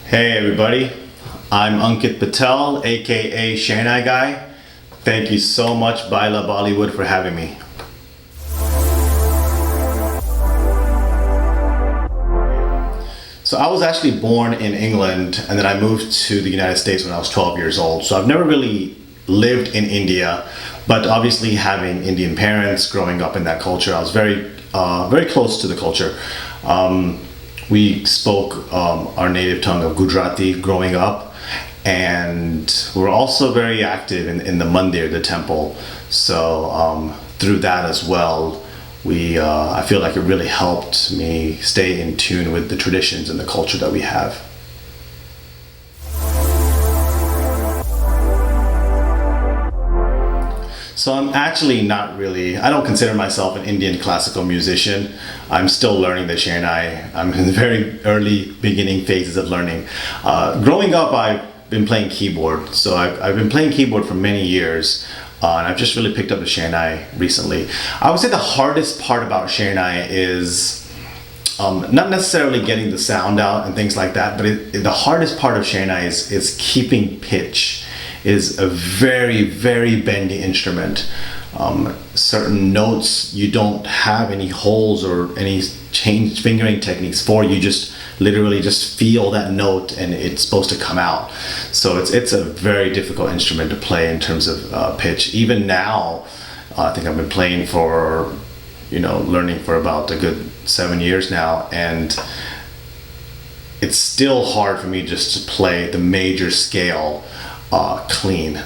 Hey everybody, I'm Ankit Patel, a.k.a. Shehnai Guy. Thank you so much, Bollywood, for having me. So I was actually born in England and then I moved to the United States when I was 12 years old. So I've never really lived in India, but obviously having Indian parents, growing up in that culture, I was very close to the culture. We spoke our native tongue of Gujarati growing up, and we're also very active in the mandir, the temple. So through that as well, I feel like it really helped me stay in tune with the traditions and the culture that we have. So I'm actually I don't consider myself an Indian classical musician. I'm still learning the Shehnai. I'm in the very early beginning phases of learning. Growing up, I've been playing keyboard. So I've been playing keyboard for many years. And I've just really picked up the Shehnai recently. I would say the hardest part about Shehnai is not necessarily getting the sound out and things like that, but the hardest part of Shehnai is keeping pitch. It is a very, very bendy instrument. Certain notes you don't have any holes or any change fingering techniques for. You just literally just feel that note and it's supposed to come out. So it's a very difficult instrument to play in terms of pitch. Even now, I think I've been playing learning for about a good 7 years now, and it's still hard for me just to play the major scale clean.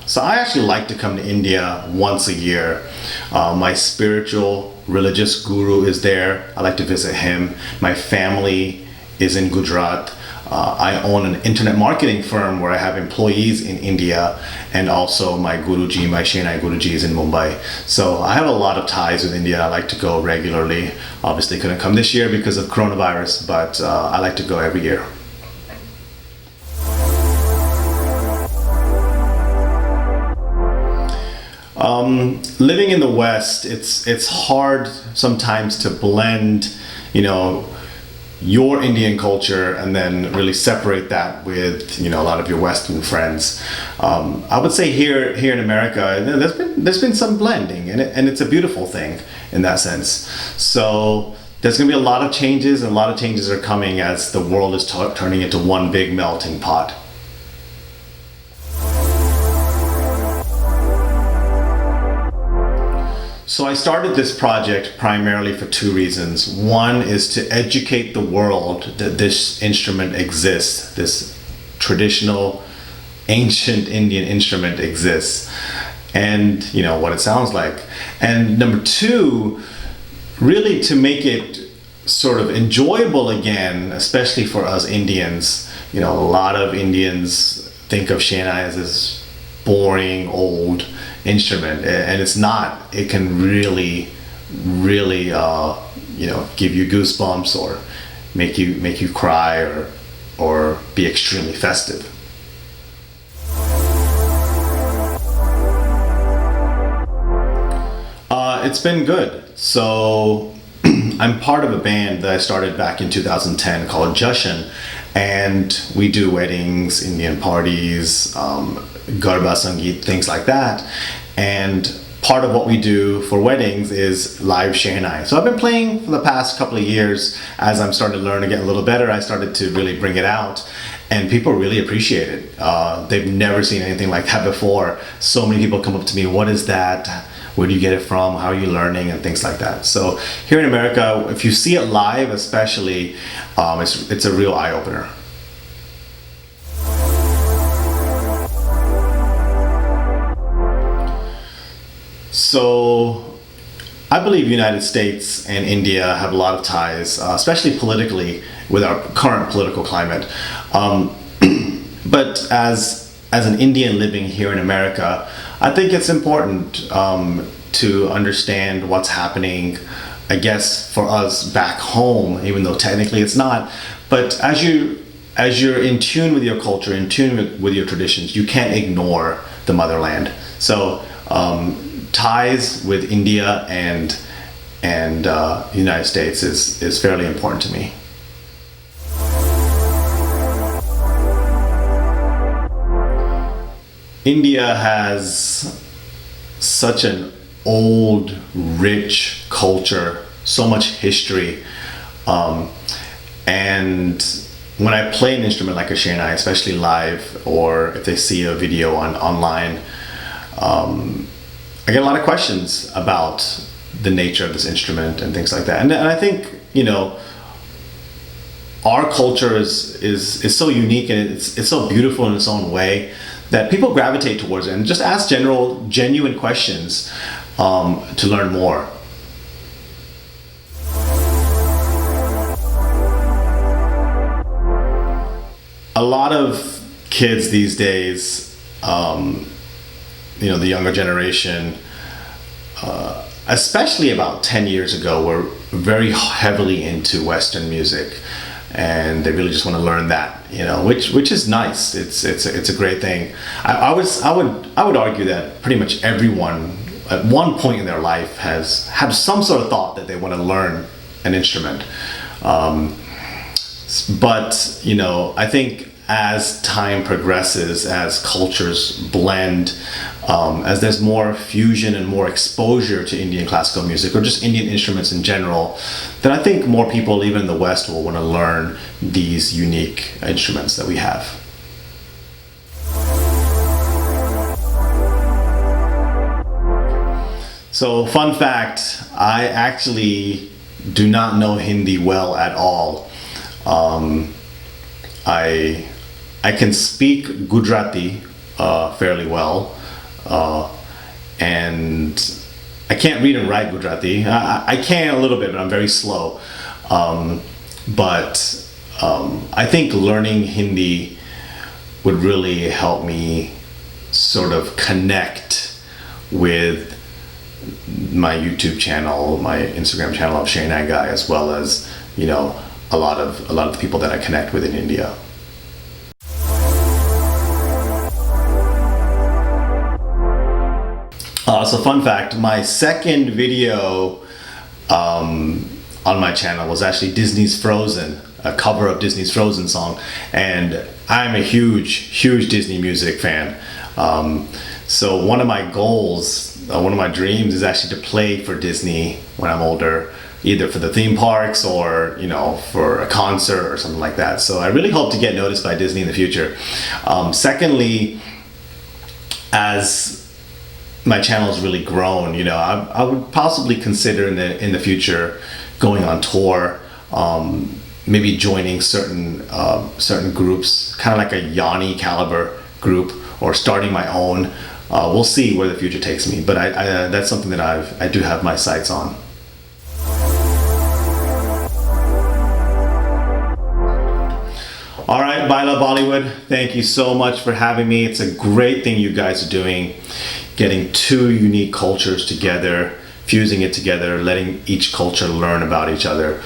So I actually like to come to India once a year. My spiritual religious guru is there. I like to visit him. My family is in Gujarat. I own an internet marketing firm where I have employees in India, and also my Guruji, my Shehnai Guruji, is in Mumbai. So I have a lot of ties with India. I like to go regularly. Obviously couldn't come this year because of coronavirus, but I like to go every year. Living in the West, it's hard sometimes to blend, your Indian culture and then really separate that with a lot of your Western friends. I would say here in America, there's been some blending, and it's a beautiful thing in that sense. So there's going to be a lot of changes, and a lot of changes are coming as the world is turning into one big melting pot. So I started this project primarily for two reasons. One is to educate the world that this instrument exists, this traditional, ancient Indian instrument exists, and what it sounds like. And number two, really to make it sort of enjoyable again, especially for us Indians. A lot of Indians think of Shehnai as this boring old instrument, and it's not. It can really give you goosebumps or make you cry or be extremely festive. It's been good. So I'm part of a band that I started back in 2010 called Jashan, and we do weddings, Indian parties, garba sangeet, things like that. And part of what we do for weddings is live Shehnai. So I've been playing for the past couple of years. As I'm starting to learn to get a little better, I started to really bring it out, and people really appreciate it. They've never seen anything like that before. So many people come up to me, what is that? Where do you get it from? How are you learning? And things like that. So here in America, if you see it live especially, it's a real eye-opener. So I believe United States and India have a lot of ties, especially politically with our current political climate. But as an Indian living here in America, I think it's important to understand what's happening, I guess, for us back home, even though technically it's not. But as you're in tune with your culture, in tune with your traditions, you can't ignore the motherland. So ties with India and and the United States is fairly important to me. India has such an old, rich culture, so much history, and when I play an instrument like a Shehnai, especially live, or if they see a video online, I get a lot of questions about the nature of this instrument and things like that. And I think, you know, our culture is so unique, and it's so beautiful in its own way, that people gravitate towards it and just ask genuine questions to learn more. A lot of kids these days, you know, the younger generation, especially about 10 years ago, were very heavily into Western music, and they really just want to learn that, you know, which is nice. It's a great thing. I would argue that pretty much everyone at one point in their life has had some sort of thought that they want to learn an instrument. But, you know, I think as time progresses, as cultures blend, as there's more fusion and more exposure to Indian classical music, or just Indian instruments in general, then I think more people, even in the West, will want to learn these unique instruments that we have. So, fun fact, I actually do not know Hindi well at all. I can speak Gujarati fairly well, and I can't read and write Gujarati. I can a little bit, but I'm very slow. But I think learning Hindi would really help me sort of connect with my YouTube channel, my Instagram channel of Shehnai Guy, as well as, you know, a lot of the people that I connect with in India. So fun fact, my second video on my channel was actually Disney's Frozen, a cover of Disney's Frozen song, and I'm a huge Disney music fan. So one of my goals, one of my dreams is actually to play for Disney when I'm older, either for the theme parks or, you know, for a concert or something like that. So I really hope to get noticed by Disney in the future. Secondly, as my channel has really grown, you know, I would possibly consider in the future going on tour, maybe joining certain groups, kind of like a Yanni caliber group, or starting my own. We'll see where the future takes me, but I that's something that I do have my sights on. All right, Vive Bollywood, thank you so much for having me. It's a great thing you guys are doing, getting two unique cultures together, fusing it together, letting each culture learn about each other.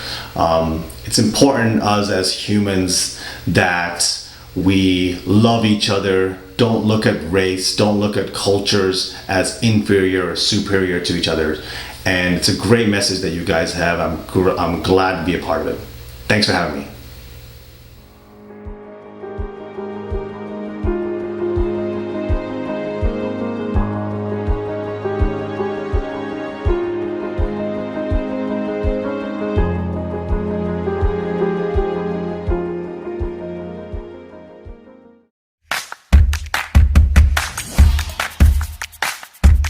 It's important, us as humans, that we love each other, don't look at race, don't look at cultures as inferior or superior to each other. And it's a great message that you guys have. I'm glad to be a part of it. Thanks for having me.